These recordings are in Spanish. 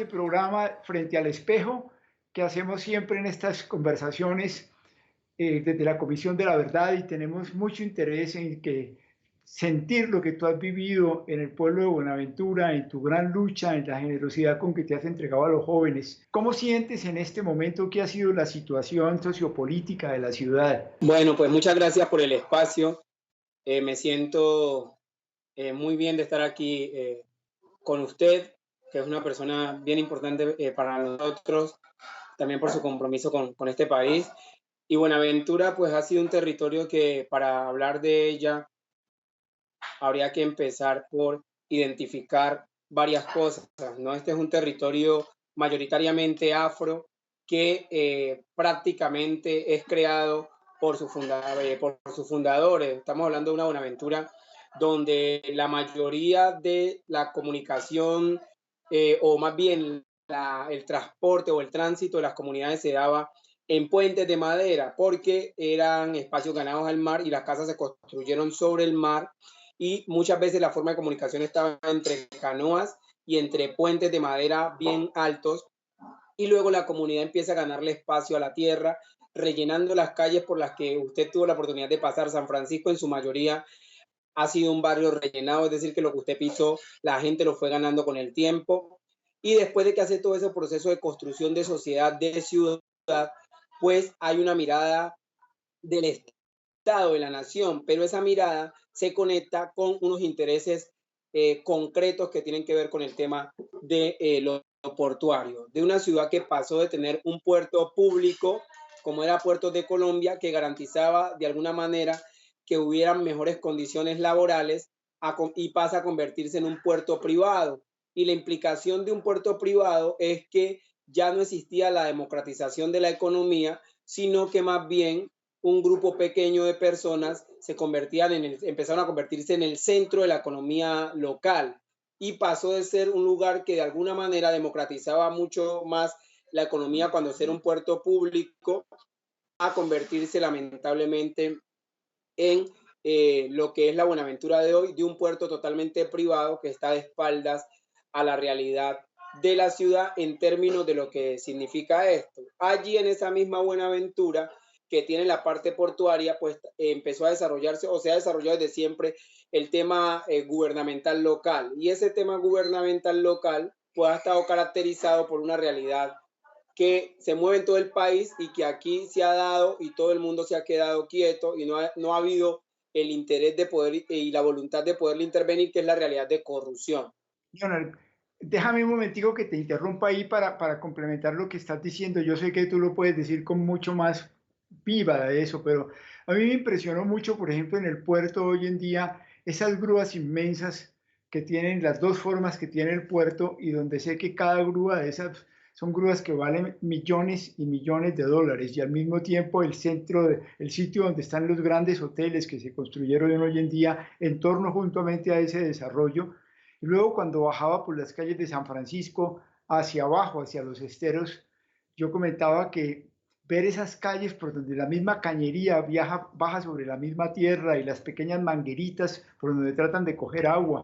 este programa Frente al Espejo que hacemos siempre en estas conversaciones desde la Comisión de la Verdad y tenemos mucho interés en que sentir lo que tú has vivido en el pueblo de Buenaventura, en tu gran lucha, en la generosidad con que te has entregado a los jóvenes. ¿Cómo sientes en este momento que ha sido la situación sociopolítica de la ciudad? Bueno, pues muchas gracias por el espacio. Me siento muy bien de estar aquí con usted, que es una persona bien importante para nosotros, también por su compromiso con este país. Y Buenaventura, pues ha sido un territorio que para hablar de ella habría que empezar por identificar varias cosas, ¿no? Este es un territorio mayoritariamente afro que prácticamente es creado por sus fundadores. Estamos hablando de una Buenaventura donde la mayoría de la comunicación, o más bien el transporte o el tránsito de las comunidades se daba en puentes de madera, porque eran espacios ganados al mar y las casas se construyeron sobre el mar y muchas veces la forma de comunicación estaba entre canoas y entre puentes de madera bien altos, y luego la comunidad empieza a ganarle espacio a la tierra, rellenando las calles por las que usted tuvo la oportunidad de pasar. San Francisco en su mayoría ha sido un barrio rellenado, es decir, que lo que usted pisó, la gente lo fue ganando con el tiempo. Y después de que hace todo ese proceso de construcción de sociedad, de ciudad, pues hay una mirada del Estado, de la nación, pero esa mirada se conecta con unos intereses concretos que tienen que ver con el tema de lo portuario, de una ciudad que pasó de tener un puerto público, como era Puertos de Colombia, que garantizaba de alguna manera que hubieran mejores condiciones laborales, y pasa a convertirse en un puerto privado. Y la implicación de un puerto privado es que ya no existía la democratización de la economía, sino que más bien un grupo pequeño de personas empezaron a convertirse en el centro de la economía local, y pasó de ser un lugar que de alguna manera democratizaba mucho más la economía cuando era un puerto público, a convertirse lamentablemente en lo que es la Buenaventura de hoy, de un puerto totalmente privado que está de espaldas a la realidad de la ciudad en términos de lo que significa esto. Allí en esa misma Buenaventura, que tiene la parte portuaria, pues empezó a desarrollarse, o se ha desarrollado desde siempre, el tema gubernamental local. Y ese tema gubernamental local pues ha estado caracterizado por una realidad que se mueve en todo el país y que aquí se ha dado y todo el mundo se ha quedado quieto y no ha habido el interés de poder y la voluntad de poder intervenir, que es la realidad de corrupción. Leonard, déjame un momentico que te interrumpa ahí para complementar lo que estás diciendo. Yo sé que tú lo puedes decir con mucho más viva de eso, pero a mí me impresionó mucho, por ejemplo, en el puerto hoy en día, esas grúas inmensas que tienen las dos formas que tiene el puerto y donde sé que cada grúa de esas son grúas que valen millones y millones de dólares y al mismo tiempo el sitio donde están los grandes hoteles que se construyeron hoy en día en torno juntamente a ese desarrollo. Y luego cuando bajaba por las calles de San Francisco hacia abajo, hacia los esteros, yo comentaba que ver esas calles por donde la misma cañería baja sobre la misma tierra y las pequeñas mangueritas por donde tratan de coger agua.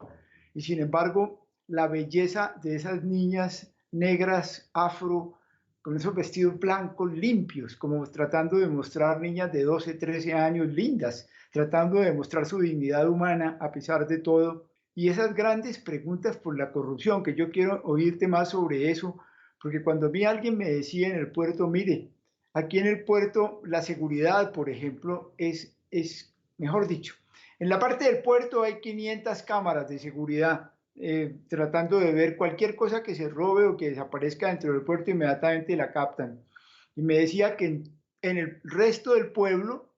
Y sin embargo, la belleza de esas niñas negras, afro, con esos vestidos blancos limpios, como tratando de mostrar niñas de 12, 13 años lindas, tratando de demostrar su dignidad humana a pesar de todo. Y esas grandes preguntas por la corrupción, que yo quiero oírte más sobre eso, porque cuando a mí alguien me decía en el puerto, mire, aquí en el puerto la seguridad, por ejemplo, mejor dicho, en la parte del puerto hay 500 cámaras de seguridad tratando de ver cualquier cosa que se robe o que desaparezca dentro del puerto, inmediatamente la captan. Y me decía que en el resto del pueblo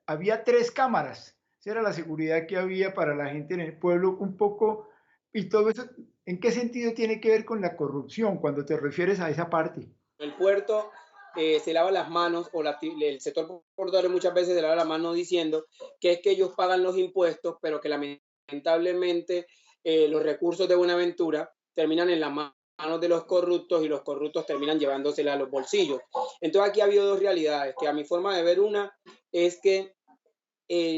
había 3 cámaras. Esa era la seguridad que había para la gente en el pueblo, un poco, y todo eso, ¿en qué sentido tiene que ver con la corrupción cuando te refieres a esa parte? El puerto se lava las manos, o el sector portuario muchas veces se lava las manos diciendo que es que ellos pagan los impuestos, pero que lamentablemente los recursos de Buenaventura terminan en las manos de los corruptos y los corruptos terminan llevándosela a los bolsillos. Entonces aquí ha habido dos realidades, que a mi forma de ver una es que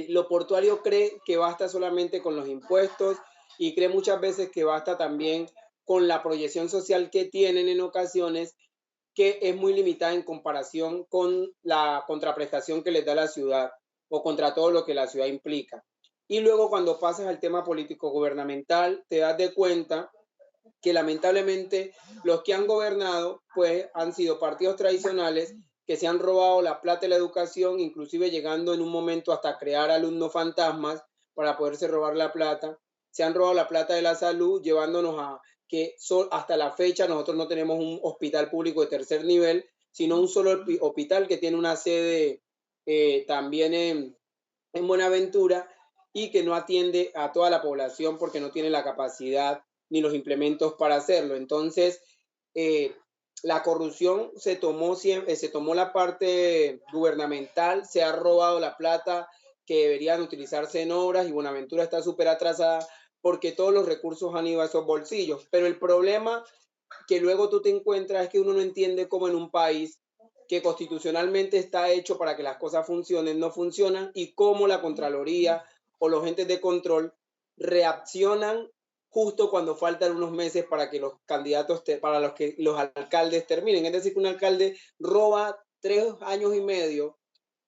lo portuario cree que basta solamente con los impuestos y cree muchas veces que basta también con la proyección social que tienen en ocasiones, que es muy limitada en comparación con la contraprestación que les da la ciudad o contra todo lo que la ciudad implica. Y luego cuando pasas al tema político gubernamental, te das de cuenta que lamentablemente los que han gobernado pues han sido partidos tradicionales que se han robado la plata de la educación, inclusive llegando en un momento hasta crear alumnos fantasmas para poderse robar la plata. Se han robado la plata de la salud, llevándonos a que hasta la fecha nosotros no tenemos un hospital público de tercer nivel, sino un solo hospital que tiene una sede también en Buenaventura y que no atiende a toda la población porque no tiene la capacidad ni los implementos para hacerlo. Entonces, la corrupción se tomó la parte gubernamental, se ha robado la plata que deberían utilizarse en obras y Buenaventura está súper atrasada porque todos los recursos han ido a esos bolsillos. Pero el problema que luego tú te encuentras es que uno no entiende cómo en un país que constitucionalmente está hecho para que las cosas funcionen, no funcionan y cómo la Contraloría o los entes de control reaccionan justo cuando faltan unos meses para que los candidatos, para los que los alcaldes terminen. Es decir, que un alcalde roba 3 años y medio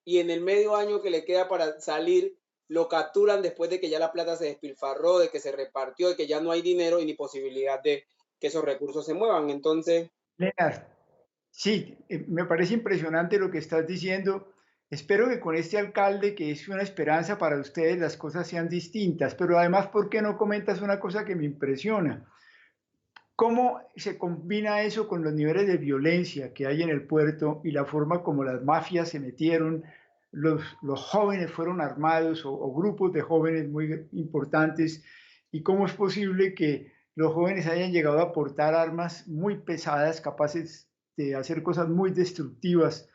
y en el medio año que le queda para salir, lo capturan después de que ya la plata se despilfarró, de que se repartió, de que ya no hay dinero y ni posibilidad de que esos recursos se muevan. Entonces, Leonard, sí, me parece impresionante lo que estás diciendo. Espero que con este alcalde, que es una esperanza para ustedes, las cosas sean distintas. Pero además, ¿por qué no comentas una cosa que me impresiona? ¿Cómo se combina eso con los niveles de violencia que hay en el puerto y la forma como las mafias se metieron, los jóvenes fueron armados o grupos de jóvenes muy importantes? ¿Y cómo es posible que los jóvenes hayan llegado a portar armas muy pesadas, capaces de hacer cosas muy destructivas?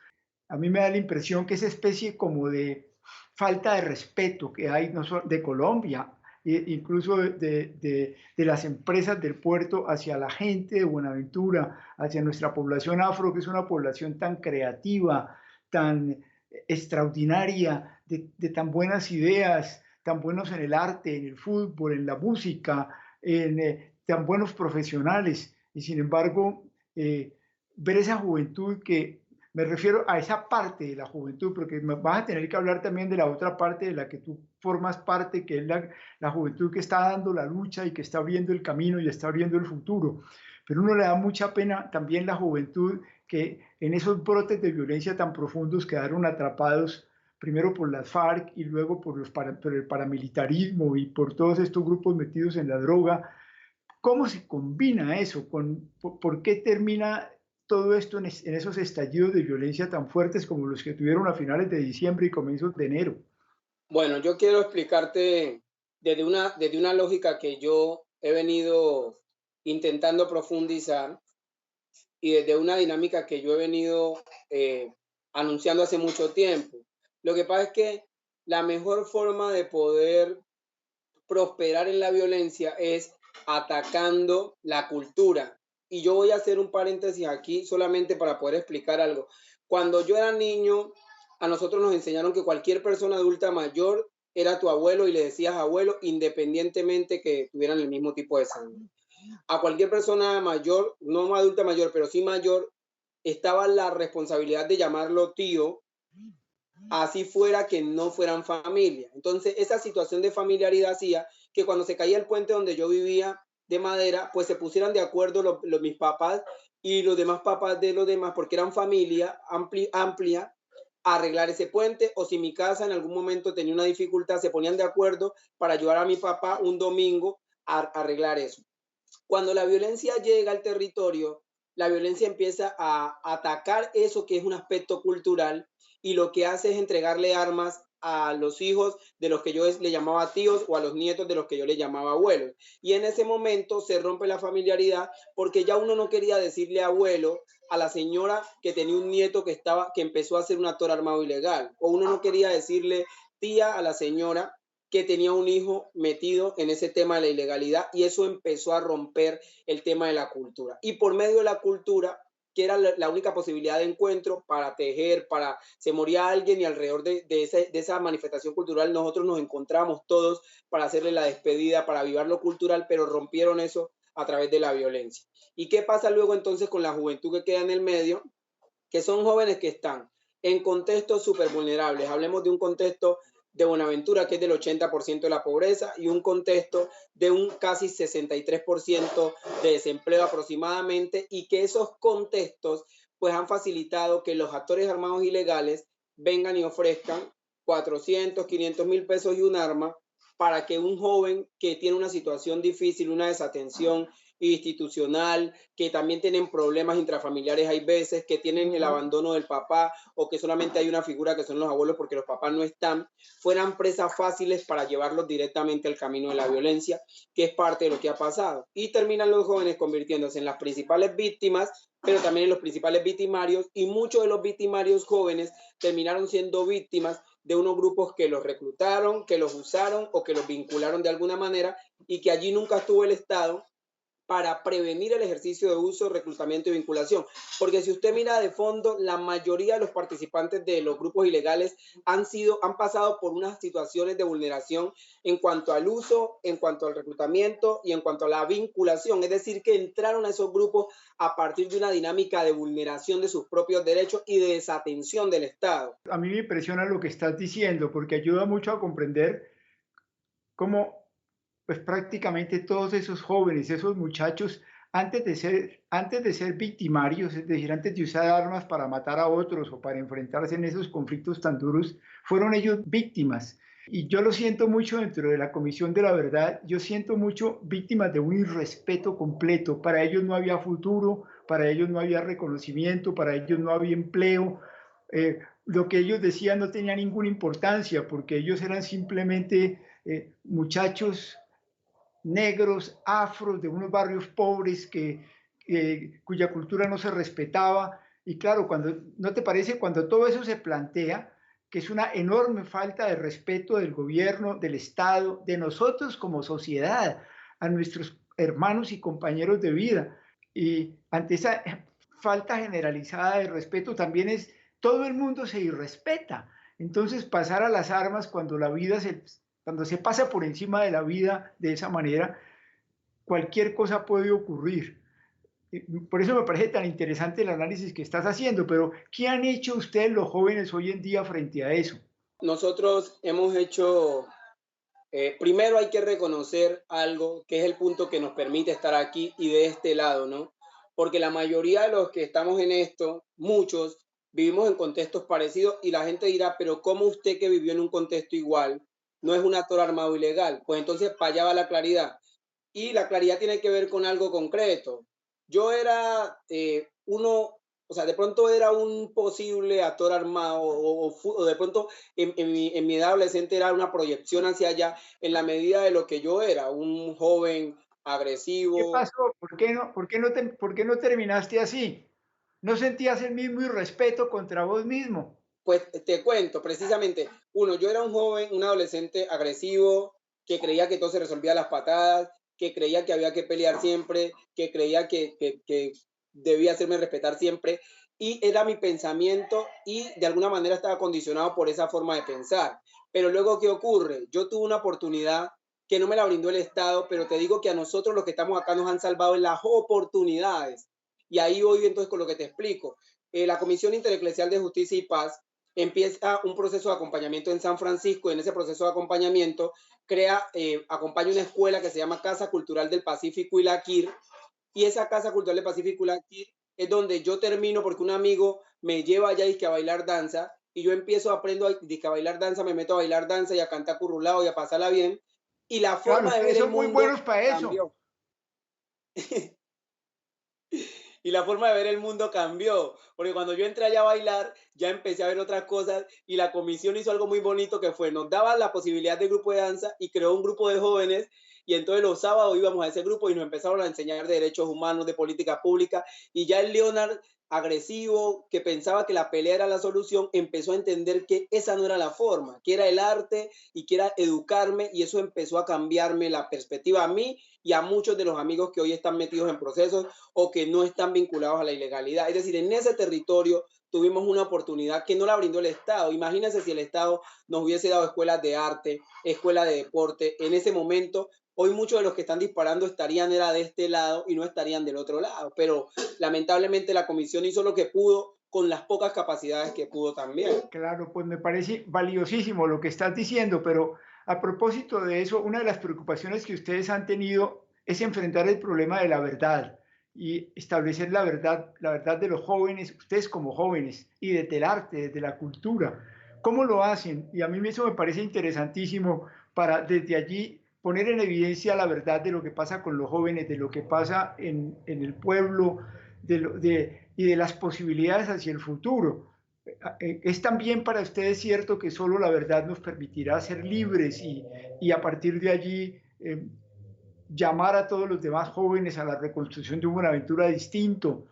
A mí me da la impresión que esa especie como de falta de respeto que hay no solo de Colombia, incluso de las empresas del puerto hacia la gente de Buenaventura, hacia nuestra población afro, que es una población tan creativa, tan extraordinaria, de tan buenas ideas, tan buenos en el arte, en el fútbol, en la música, tan buenos profesionales. Y sin embargo, ver esa juventud que me refiero a esa parte de la juventud, porque vas a tener que hablar también de la otra parte de la que tú formas parte, que es la juventud que está dando la lucha y que está abriendo el camino y está abriendo el futuro. Pero uno le da mucha pena también la juventud que en esos brotes de violencia tan profundos quedaron atrapados primero por las FARC y luego por el paramilitarismo y por todos estos grupos metidos en la droga. ¿Cómo se combina eso? ¿Por qué termina todo esto en esos estallidos de violencia tan fuertes como los que tuvieron a finales de diciembre y comienzos de enero? bueno, yo quiero explicarte desde una lógica que yo he venido intentando profundizar y desde una dinámica que yo he venido anunciando hace mucho tiempo. Lo que pasa es que la mejor forma de poder prosperar en la violencia es atacando la cultura. Y yo voy a hacer un paréntesis aquí solamente para poder explicar algo. Cuando yo era niño, a nosotros nos enseñaron que cualquier persona adulta mayor era tu abuelo y le decías abuelo independientemente que tuvieran el mismo tipo de sangre. A cualquier persona mayor, no adulta mayor, pero sí mayor, estaba la responsabilidad de llamarlo tío, así fuera que no fueran familia. Entonces, esa situación de familiaridad hacía que cuando se caía el puente donde yo vivía de madera, pues se pusieran de acuerdo mis papás y los demás papás de los demás, porque eran familia amplia, a arreglar ese puente, o si mi casa en algún momento tenía una dificultad, se ponían de acuerdo para ayudar a mi papá un domingo a arreglar eso. Cuando la violencia llega al territorio, la violencia empieza a atacar eso que es un aspecto cultural y lo que hace es entregarle armas a los hijos de los que yo le llamaba tíos o a los nietos de los que yo le llamaba abuelos. Y en ese momento se rompe la familiaridad porque ya uno no quería decirle abuelo a la señora que tenía un nieto que empezó a hacer un actor armado ilegal, o uno no quería decirle tía a la señora que tenía un hijo metido en ese tema de la ilegalidad, y eso empezó a romper el tema de la cultura. Y por medio de la cultura, que era la única posibilidad de encuentro para tejer, para se moría alguien y alrededor de esa manifestación cultural nosotros nos encontramos todos para hacerle la despedida, para avivar lo cultural, pero rompieron eso a través de la violencia. ¿Y qué pasa luego entonces con la juventud que queda en el medio? Que son jóvenes que están en contextos súper vulnerables. Hablemos de un contexto de Buenaventura, que es del 80% de la pobreza, y un contexto de un casi 63% de desempleo aproximadamente, y que esos contextos pues han facilitado que los actores armados ilegales vengan y ofrezcan 400, 500 mil pesos y un arma para que un joven que tiene una situación difícil, una desatención institucional, que también tienen problemas intrafamiliares, hay veces que tienen el abandono del papá o que solamente hay una figura que son los abuelos porque los papás no están, fueran presas fáciles para llevarlos directamente al camino de la violencia, que es parte de lo que ha pasado. Y terminan los jóvenes convirtiéndose en las principales víctimas, pero también en los principales victimarios, y muchos de los victimarios jóvenes terminaron siendo víctimas de unos grupos que los reclutaron, que los usaron o que los vincularon de alguna manera, y que allí nunca estuvo el Estado para prevenir el ejercicio de uso, reclutamiento y vinculación. Porque si usted mira de fondo, la mayoría de los participantes de los grupos ilegales han pasado por unas situaciones de vulneración en cuanto al uso, en cuanto al reclutamiento y en cuanto a la vinculación. Es decir, que entraron a esos grupos a partir de una dinámica de vulneración de sus propios derechos y de desatención del Estado. A mí me impresiona lo que estás diciendo porque ayuda mucho a comprender cómo pues prácticamente todos esos jóvenes, esos muchachos, antes de ser victimarios, es decir, antes de usar armas para matar a otros o para enfrentarse en esos conflictos tan duros, fueron ellos víctimas. Y yo lo siento mucho dentro de la Comisión de la Verdad, yo siento mucho víctimas de un irrespeto completo. Para ellos no había futuro, para ellos no había reconocimiento, para ellos no había empleo. Lo que ellos decían no tenía ninguna importancia porque ellos eran simplemente muchachos negros, afros, de unos barrios pobres cuya cultura no se respetaba. Y claro, ¿no te parece cuando todo eso se plantea que es una enorme falta de respeto del gobierno, del Estado, de nosotros como sociedad, a nuestros hermanos y compañeros de vida? Y ante esa falta generalizada de respeto también todo el mundo se irrespeta. Entonces pasar a las armas cuando se pasa por encima de la vida de esa manera, cualquier cosa puede ocurrir. Por eso me parece tan interesante el análisis que estás haciendo, pero ¿qué han hecho ustedes los jóvenes hoy en día frente a eso? Nosotros hemos hecho, primero hay que reconocer algo que es el punto que nos permite estar aquí y de este lado, ¿no? Porque la mayoría de los que estamos en esto, muchos, vivimos en contextos parecidos y la gente dirá, pero ¿cómo usted que vivió en un contexto igual no es un actor armado ilegal? Pues entonces para allá va la claridad. Y la claridad tiene que ver con algo concreto. Yo era o sea, de pronto era un posible actor armado o de pronto en mi edad adolescente era una proyección hacia allá en la medida de lo que yo era, un joven ¿Qué agresivo. pasó? ¿Por qué no terminaste así? ¿No sentías el mismo irrespeto contra vos mismo? Pues te cuento, precisamente, uno, yo era un joven, un adolescente agresivo, que creía que todo se resolvía a las patadas, que creía que había que pelear siempre, que creía que debía hacerme respetar siempre, y era mi pensamiento y de alguna manera estaba condicionado por esa forma de pensar. Pero luego, ¿qué ocurre? Yo tuve una oportunidad que no me la brindó el Estado, pero te digo que a nosotros los que estamos acá nos han salvado en las oportunidades. Y ahí voy entonces con lo que te explico. La Comisión Intereclesial de Justicia y Paz empieza un proceso de acompañamiento en San Francisco y en ese proceso de acompañamiento acompaña una escuela que se llama Casa Cultural del Pacífico y la KIR, y esa Casa Cultural del Pacífico y la KIR es donde yo termino porque un amigo me lleva allá a bailar danza y yo empiezo, aprendo a bailar danza, me meto a bailar danza y a cantar currulao y a pasarla bien y la Claro, forma de ver ustedes el son muy mundo buenos para eso. cambió. Y la forma de ver el mundo cambió, porque cuando yo entré allá a bailar, ya empecé a ver otras cosas y la comisión hizo algo muy bonito que fue, nos daba la posibilidad de grupo de danza y creó un grupo de jóvenes y entonces los sábados íbamos a ese grupo y nos empezaron a enseñar de derechos humanos, de política pública y ya el Leonard agresivo, que pensaba que la pelea era la solución, empezó a entender que esa no era la forma, que era el arte y que era educarme y eso empezó a cambiarme la perspectiva a mí y a muchos de los amigos que hoy están metidos en procesos o que no están vinculados a la ilegalidad. Es decir, en ese territorio tuvimos una oportunidad que no la brindó el Estado. Imagínense si el Estado nos hubiese dado escuelas de arte, escuelas de deporte. En ese momento, hoy muchos de los que están disparando estarían era de este lado y no estarían del otro lado. Pero lamentablemente la comisión hizo lo que pudo con las pocas capacidades que pudo también. Claro, pues me parece valiosísimo lo que estás diciendo, pero a propósito de eso, una de las preocupaciones que ustedes han tenido es enfrentar el problema de la verdad y establecer la verdad de los jóvenes, ustedes como jóvenes, y desde el arte, desde la cultura. ¿Cómo lo hacen? Y a mí eso me parece interesantísimo para desde allí poner en evidencia la verdad de lo que pasa con los jóvenes, de lo que pasa en el pueblo y de las posibilidades hacia el futuro. ¿Es también para ustedes cierto que solo la verdad nos permitirá ser libres y a partir de allí llamar a todos los demás jóvenes a la reconstrucción de un Buenaventura distinto,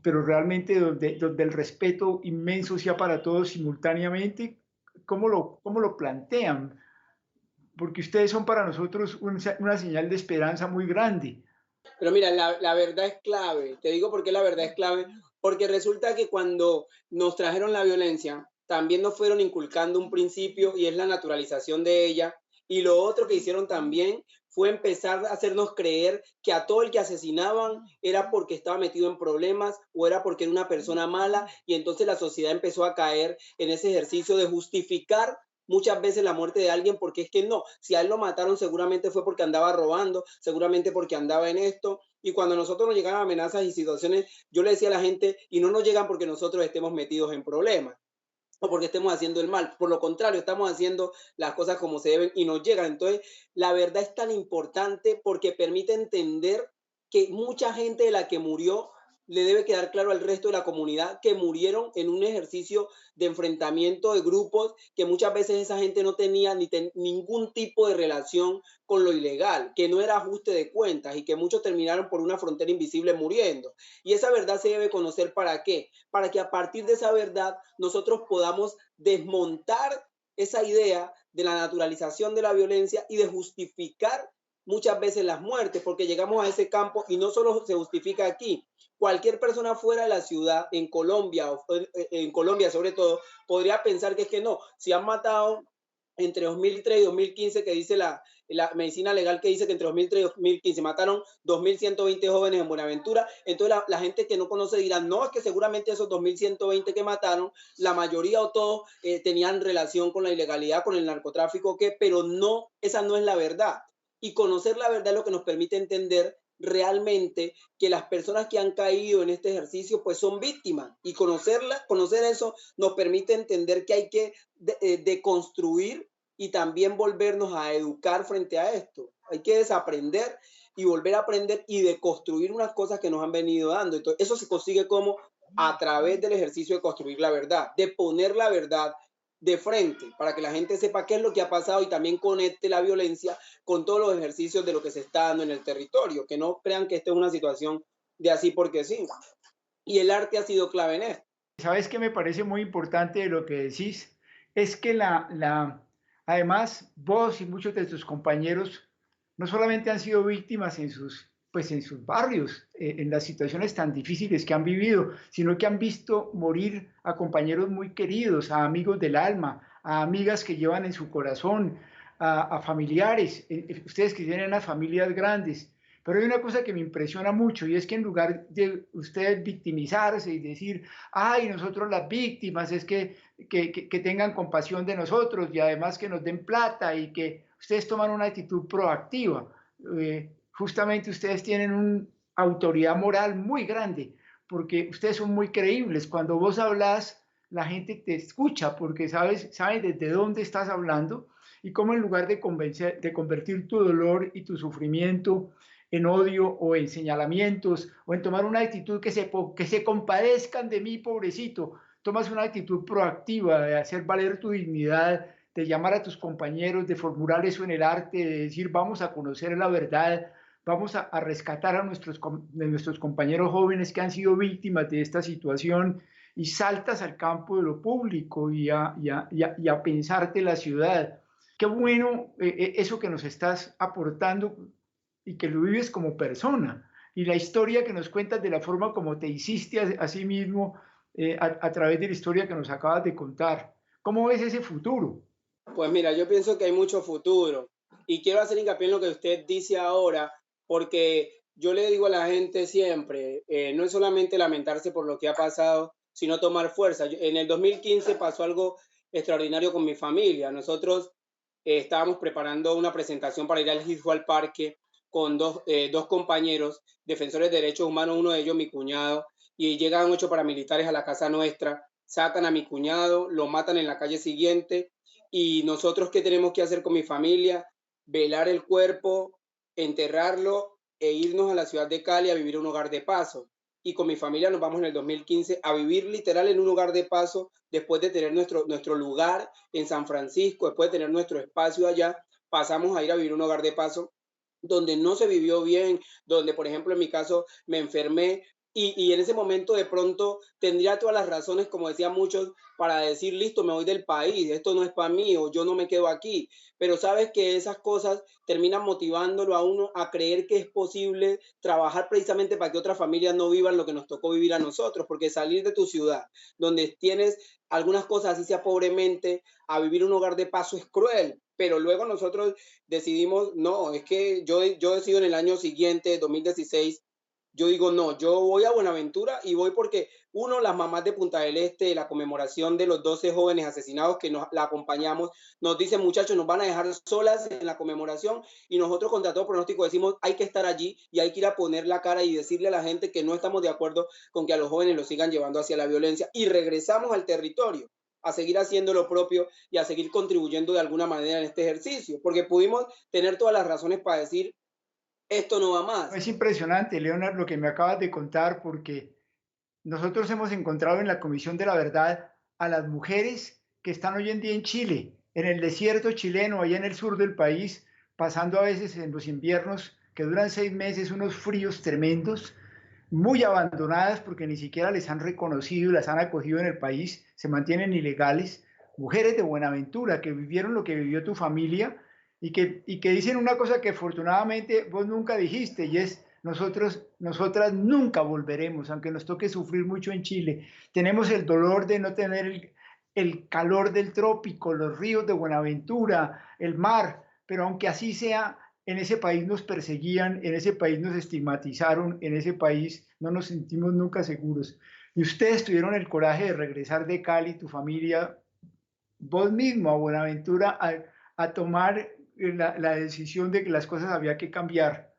pero realmente donde el respeto inmenso sea para todos simultáneamente? ¿Cómo lo plantean? Porque ustedes son para nosotros una señal de esperanza muy grande. Pero mira, la verdad es clave. Te digo por qué la verdad es clave. Porque resulta que cuando nos trajeron la violencia, también nos fueron inculcando un principio y es la naturalización de ella. Y lo otro que hicieron también fue empezar a hacernos creer que a todo el que asesinaban era porque estaba metido en problemas o era porque era una persona mala. Y entonces la sociedad empezó a caer en ese ejercicio de justificar muchas veces la muerte de alguien porque es que no, si a él lo mataron seguramente fue porque andaba robando, seguramente porque andaba en esto. Y cuando a nosotros nos llegan amenazas y situaciones, yo le decía a la gente, y no nos llegan porque nosotros estemos metidos en problemas o porque estemos haciendo el mal. Por lo contrario, estamos haciendo las cosas como se deben y nos llegan. Entonces, la verdad es tan importante porque permite entender que mucha gente de la que murió le debe quedar claro al resto de la comunidad que murieron en un ejercicio de enfrentamiento de grupos que muchas veces esa gente no tenía ningún tipo de relación con lo ilegal, que no era ajuste de cuentas y que muchos terminaron por una frontera invisible muriendo. Y esa verdad se debe conocer ¿para qué? Para que a partir de esa verdad nosotros podamos desmontar esa idea de la naturalización de la violencia y de justificar muchas veces las muertes, porque llegamos a ese campo y no solo se justifica aquí. Cualquier persona fuera de la ciudad, en Colombia, en Colombia sobre todo, podría pensar que es que no, si han matado entre 2003 y 2015, que dice la medicina legal que dice que entre 2003 y 2015 mataron 2.120 jóvenes en Buenaventura, entonces la gente que no conoce dirá, no, es que seguramente esos 2.120 que mataron, la mayoría o todos tenían relación con la ilegalidad, con el narcotráfico, ¿qué? Pero no, esa no es la verdad. Y conocer la verdad es lo que nos permite entender realmente que las personas que han caído en este ejercicio pues son víctimas y conocer eso nos permite entender que hay que deconstruir y también volvernos a educar frente a esto. Hay que desaprender y volver a aprender y deconstruir unas cosas que nos han venido dando. Entonces, eso se consigue como a través del ejercicio de construir la verdad, de poner la verdad de frente para que la gente sepa qué es lo que ha pasado y también conecte la violencia con todos los ejercicios de lo que se está dando en el territorio, que no crean que esto es una situación de así porque sí. Y el arte ha sido clave en esto. ¿Sabes qué me parece muy importante de lo que decís? Es que además vos y muchos de tus compañeros no solamente han sido víctimas pues en sus barrios, en las situaciones tan difíciles que han vivido, sino que han visto morir a compañeros muy queridos, a amigos del alma, a amigas que llevan en su corazón, a familiares, ustedes que tienen unas familias grandes. Pero hay una cosa que me impresiona mucho y es que en lugar de ustedes victimizarse y decir, ay, nosotros las víctimas, es que tengan compasión de nosotros y además que nos den plata y que ustedes toman una actitud proactiva. Justamente ustedes tienen una autoridad moral muy grande porque ustedes son muy creíbles. Cuando vos hablas, la gente te escucha porque sabe desde dónde estás hablando y cómo en lugar de convertir tu dolor y tu sufrimiento en odio o en señalamientos o en tomar una actitud que se compadezcan de mí, pobrecito. Tomas una actitud proactiva de hacer valer tu dignidad, de llamar a tus compañeros, de formular eso en el arte, de decir vamos a conocer la verdad, vamos a rescatar a nuestros compañeros jóvenes que han sido víctimas de esta situación y saltas al campo de lo público y a pensarte la ciudad. Qué bueno eso que nos estás aportando y que lo vives como persona. y la historia que nos cuentas de la forma como te hiciste a sí mismo a través de la historia que nos acabas de contar. ¿Cómo ves ese futuro? Pues mira, yo pienso que hay mucho futuro y quiero hacer hincapié en lo que usted dice ahora, porque yo le digo a la gente siempre, no es solamente lamentarse por lo que ha pasado, sino tomar fuerza. En el 2015 pasó algo extraordinario con mi familia. Nosotros estábamos preparando una presentación para ir al Heathrow al parque con dos compañeros, defensores de derechos humanos, uno de ellos mi cuñado, y llegan 8 paramilitares a la casa nuestra, sacan a mi cuñado, lo matan en la calle siguiente y nosotros, ¿qué tenemos que hacer con mi familia? Velar el cuerpo, enterrarlo e irnos a la ciudad de Cali a vivir un hogar de paso. Y con mi familia nos vamos en el 2015 a vivir literal en un hogar de paso después de tener nuestro lugar en San Francisco, después de tener nuestro espacio allá, pasamos a ir a vivir un hogar de paso donde no se vivió bien, donde, por ejemplo, en mi caso me enfermé y en ese momento de pronto tendría todas las razones, como decían muchos, para decir, listo, me voy del país, esto no es para mí o yo no me quedo aquí. Pero sabes que esas cosas terminan motivándolo a uno a creer que es posible trabajar precisamente para que otras familias no vivan lo que nos tocó vivir a nosotros, porque salir de tu ciudad, donde tienes algunas cosas, así sea pobremente, a vivir un hogar de paso es cruel. Pero luego nosotros decidimos, no, es que yo decido en el año siguiente, 2016, yo digo, no, yo voy a Buenaventura y voy porque, uno, las mamás de Punta del Este, la conmemoración de los 12 jóvenes asesinados que la acompañamos, nos dicen, muchachos, nos van a dejar solas en la conmemoración y nosotros contra todo pronóstico decimos, hay que estar allí y hay que ir a poner la cara y decirle a la gente que no estamos de acuerdo con que a los jóvenes los sigan llevando hacia la violencia y regresamos al territorio a seguir haciendo lo propio y a seguir contribuyendo de alguna manera en este ejercicio, porque pudimos tener todas las razones para decir, esto no va más. Es impresionante, Leonard, lo que me acabas de contar, porque nosotros hemos encontrado en la Comisión de la Verdad a las mujeres que están hoy en día en Chile, en el desierto chileno, allá en el sur del país, pasando a veces en los inviernos que duran 6 meses, unos fríos tremendos, muy abandonadas porque ni siquiera les han reconocido y las han acogido en el país, se mantienen ilegales, mujeres de Buenaventura que vivieron lo que vivió tu familia y que dicen una cosa que afortunadamente vos nunca dijiste y es nosotras nunca volveremos, aunque nos toque sufrir mucho en Chile. Tenemos el dolor de no tener el calor del trópico, los ríos de Buenaventura, el mar, pero aunque así sea, en ese país nos perseguían, en ese país nos estigmatizaron, en ese país no nos sentimos nunca seguros. Y ustedes tuvieron el coraje de regresar de Cali, tu familia, vos mismo a Buenaventura, a tomar la decisión de que las cosas había que cambiar.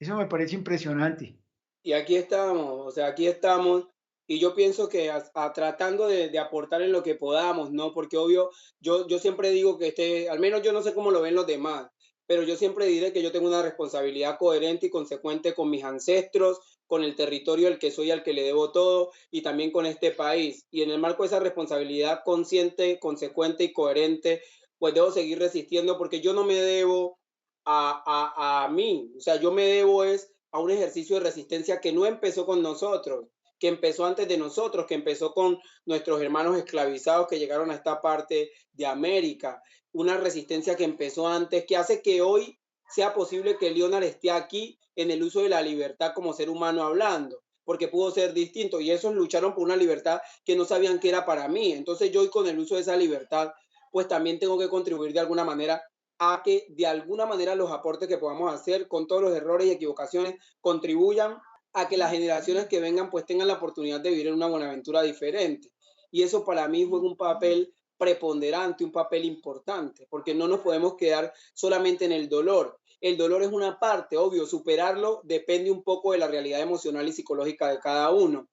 Eso me parece impresionante. Y aquí estamos, o sea, aquí estamos. Y yo pienso que tratando de aportar en lo que podamos, ¿no? Porque obvio, yo siempre digo que al menos yo no sé cómo lo ven los demás, pero yo siempre diré que yo tengo una responsabilidad coherente y consecuente con mis ancestros, con el territorio al que soy, al que le debo todo, y también con este país. Y en el marco de esa responsabilidad consciente, consecuente y coherente, pues debo seguir resistiendo porque yo no me debo a mí, o sea, yo me debo es a un ejercicio de resistencia que no empezó con nosotros, que empezó antes de nosotros, que empezó con nuestros hermanos esclavizados que llegaron a esta parte de América, una resistencia que empezó antes, que hace que hoy sea posible que Leonard esté aquí en el uso de la libertad como ser humano hablando, porque pudo ser distinto y esos lucharon por una libertad que no sabían que era para mí. Entonces yo hoy con el uso de esa libertad, pues también tengo que contribuir de alguna manera a que de alguna manera los aportes que podamos hacer con todos los errores y equivocaciones contribuyan a que las generaciones que vengan pues tengan la oportunidad de vivir en una Buenaventura diferente. Y eso para mí juega un papel preponderante, un papel importante, porque no nos podemos quedar solamente en el dolor. El dolor es una parte, obvio, superarlo depende un poco de la realidad emocional y psicológica de cada uno,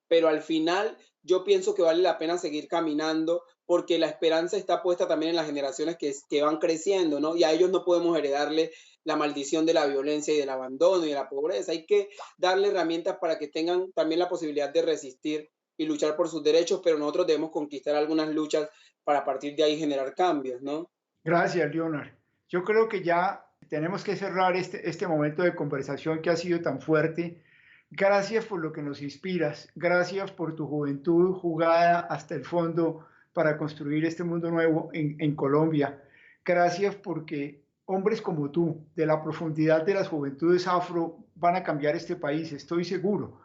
pero al final yo pienso que vale la pena seguir caminando porque la esperanza está puesta también en las generaciones que van creciendo, ¿no? Y a ellos no podemos heredarle la maldición de la violencia y del abandono y de la pobreza. Hay que darle herramientas para que tengan también la posibilidad de resistir y luchar por sus derechos, pero nosotros debemos conquistar algunas luchas para a partir de ahí generar cambios, ¿no? Gracias, Leonard. Yo creo que ya tenemos que cerrar este momento de conversación que ha sido tan fuerte. Gracias por lo que nos inspiras. Gracias por tu juventud jugada hasta el fondo para construir este mundo nuevo en Colombia. Gracias porque hombres como tú, de la profundidad de las juventudes afro, van a cambiar este país, estoy seguro,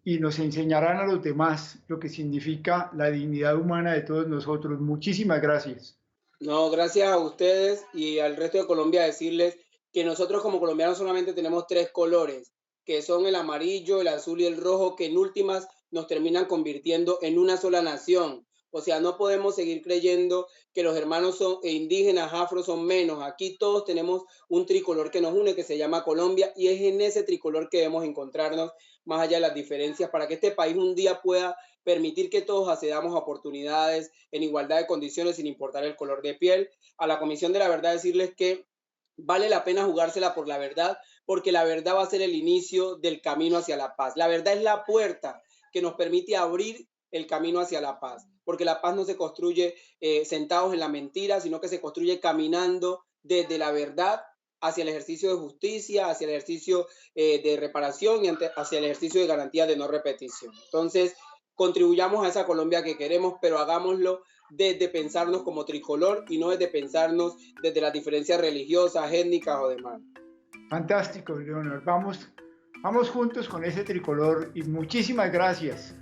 y nos enseñarán a los demás lo que significa la dignidad humana de todos nosotros. Muchísimas gracias. No, gracias a ustedes y al resto de Colombia decirles que nosotros como colombianos solamente tenemos tres colores, que son el amarillo, el azul y el rojo, que en últimas nos terminan convirtiendo en una sola nación. O sea, no podemos seguir creyendo que los hermanos indígenas, afro son menos. Aquí todos tenemos un tricolor que nos une, que se llama Colombia, y es en ese tricolor que debemos encontrarnos, más allá de las diferencias, para que este país un día pueda permitir que todos accedamos a oportunidades en igualdad de condiciones sin importar el color de piel. A la Comisión de la Verdad decirles que vale la pena jugársela por la verdad, porque la verdad va a ser el inicio del camino hacia la paz. La verdad es la puerta que nos permite abrir el camino hacia la paz, porque la paz no se construye sentados en la mentira, sino que se construye caminando desde la verdad hacia el ejercicio de justicia, hacia el ejercicio de reparación y hacia el ejercicio de garantía de no repetición. Entonces, contribuyamos a esa Colombia que queremos, pero hagámoslo desde pensarnos como tricolor y no desde pensarnos desde las diferencias religiosas, étnicas o demás. Fantástico, Leonor. Vamos, vamos juntos con ese tricolor y muchísimas gracias.